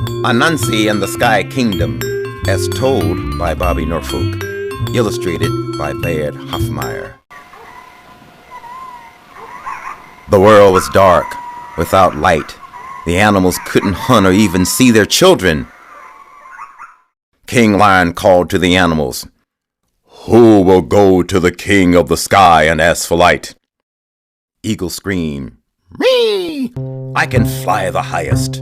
Anansi and the Sky Kingdom, as told by Bobby Norfolk, illustrated by Baird Hoffmeyer. The world was dark, without light. The animals couldn't hunt or even see their children. King Lion called to the animals, "Who will go to the king of the sky and ask for light?" Eagle screamed, "Me! I can fly the highest."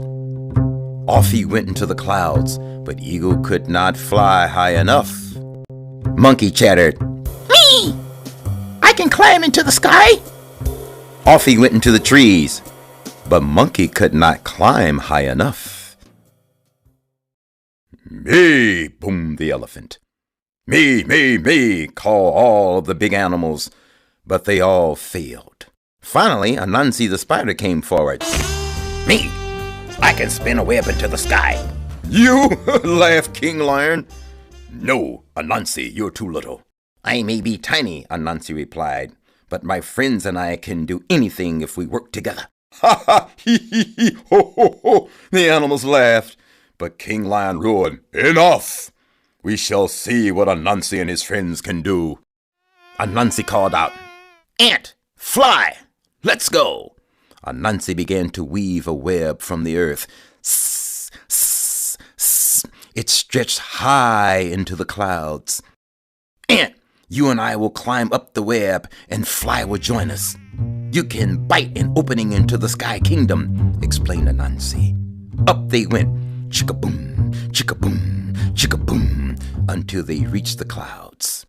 Off he went into the clouds, but Eagle could not fly high enough. Monkey chattered, "Me! I can climb into the sky." Off he went into the trees, but Monkey could not climb high enough. "Me!" boomed the elephant. "Me, me, me!" called all of the big animals, but they all failed. Finally, Anansi the spider came forward. "Me! I can spin a web into the sky." "You?" laughed King Lion. "No, Anansi, you're too little." "I may be tiny," Anansi replied, "but my friends and I can do anything if we work together." "Ha ha, hee hee hee, ho ho ho!" The animals laughed, but King Lion roared, "Enough! We shall see what Anansi and his friends can do." Anansi called out, "Ant, fly! Let's go!" Anansi began to weave a web from the earth. Sss, sss, sss. It stretched high into the clouds. "Ant, you and I will climb up the web, and Fly will join us. You can bite an opening into the Sky Kingdom," explained Anansi. Up they went, chicka-boom, chicka-boom, chicka-boom, until they reached the clouds.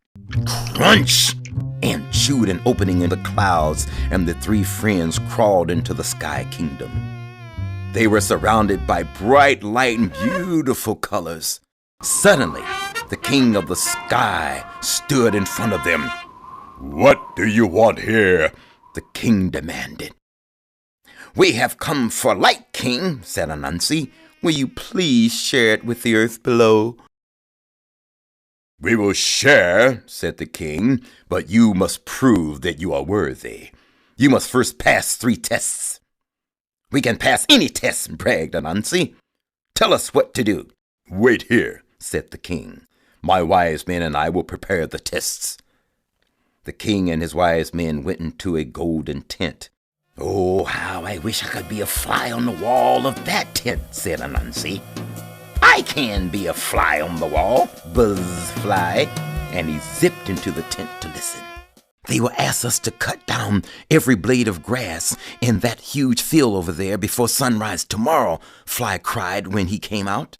Crunch! Ant chewed an opening in the clouds, and the three friends crawled into the Sky Kingdom. They were surrounded by bright light and beautiful colors. Suddenly, the king of the sky stood in front of them. "What do you want here?" the king demanded. "We have come for light, king," said Anansi. "Will you please share it with the earth below?" "We will share," said the king, "but you must prove that you are worthy. You must first pass 3 tests." "We can pass any test," bragged Anansi. "Tell us what to do." "Wait here," said the king. "My wise men and I will prepare the tests." The king and his wise men went into a golden tent. "Oh, how I wish I could be a fly on the wall of that tent," said Anansi. "I can be a fly on the wall," buzzed Fly, and he zipped into the tent to listen. "They will ask us to cut down every blade of grass in that huge field over there before sunrise tomorrow," Fly cried when he came out.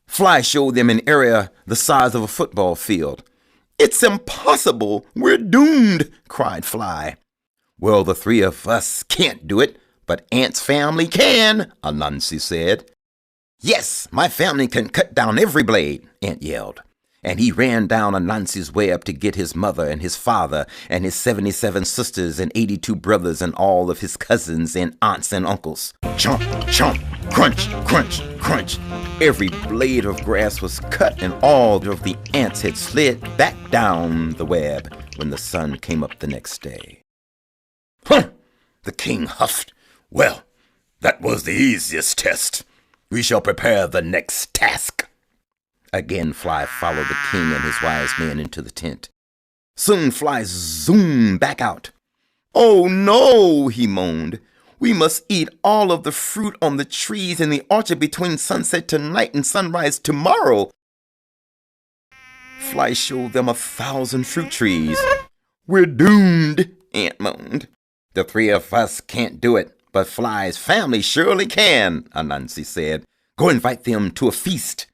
Fly showed them an area the size of a football field. "It's impossible! We're doomed!" cried Fly. "Well, the 3 of us can't do it, but Ant's family can," Anansi said. "Yes, my family can cut down every blade," Ant yelled. And he ran down Anansi's web to get his mother and his father and his 77 sisters and 82 brothers and all of his cousins and aunts and uncles. Chomp, chomp, crunch, crunch, crunch. Every blade of grass was cut, and all of the ants had slid back down the web when the sun came up the next day. "Huh!" the king huffed. "Well, that was the easiest test. We shall prepare the next task." Again, Fly followed the king and his wise men into the tent. Soon Fly zoomed back out. "Oh no," he moaned. "We must eat all of the fruit on the trees in the orchard between sunset tonight and sunrise tomorrow." Fly showed them 1,000 fruit trees. "We're doomed," Ant moaned. "The 3 of us can't do it, but Fly's family surely can," Anansi said. "Go invite them to a feast."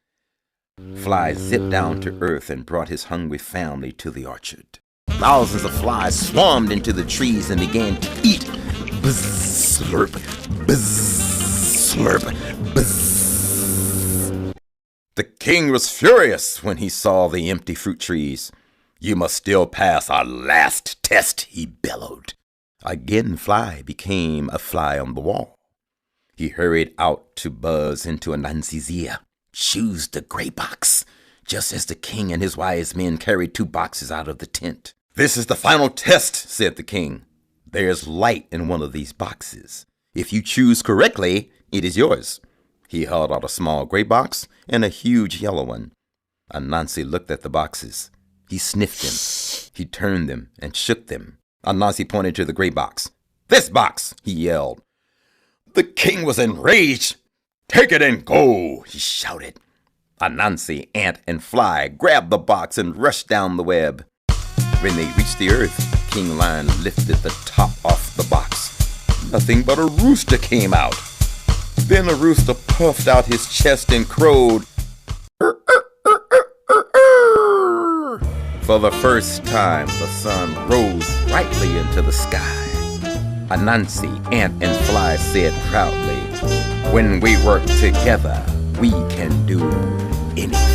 Fly zipped down to earth and brought his hungry family to the orchard. Thousands of flies swarmed into the trees and began to eat. Buzz, slurp, buzz, slurp, buzz. The king was furious when he saw the empty fruit trees. "You must still pass our last test," he bellowed. Again, Fly became a fly on the wall. He hurried out to buzz into Anansi's ear. "Choose the gray box," just as the king and his wise men carried 2 boxes out of the tent. "This is the final test," said the king. "There's light in one of these boxes. If you choose correctly, it is yours. He held out a small gray box and a huge yellow one. Anansi looked at the boxes. He sniffed them. He turned them and shook them. Anansi pointed to the gray box. "This box!" he yelled. The king was enraged. "Take it and go!" he shouted. Anansi, ant, and fly grabbed the box and rushed down the web. When they reached the earth, King Lion lifted the top off the box. Nothing but a rooster came out. Then a rooster puffed out his chest and crowed. "Er, er, er, er, er, er." For the first time, the sun rose brightly into the sky. Anansi, ant, and fly said proudly, "When we work together, we can do anything."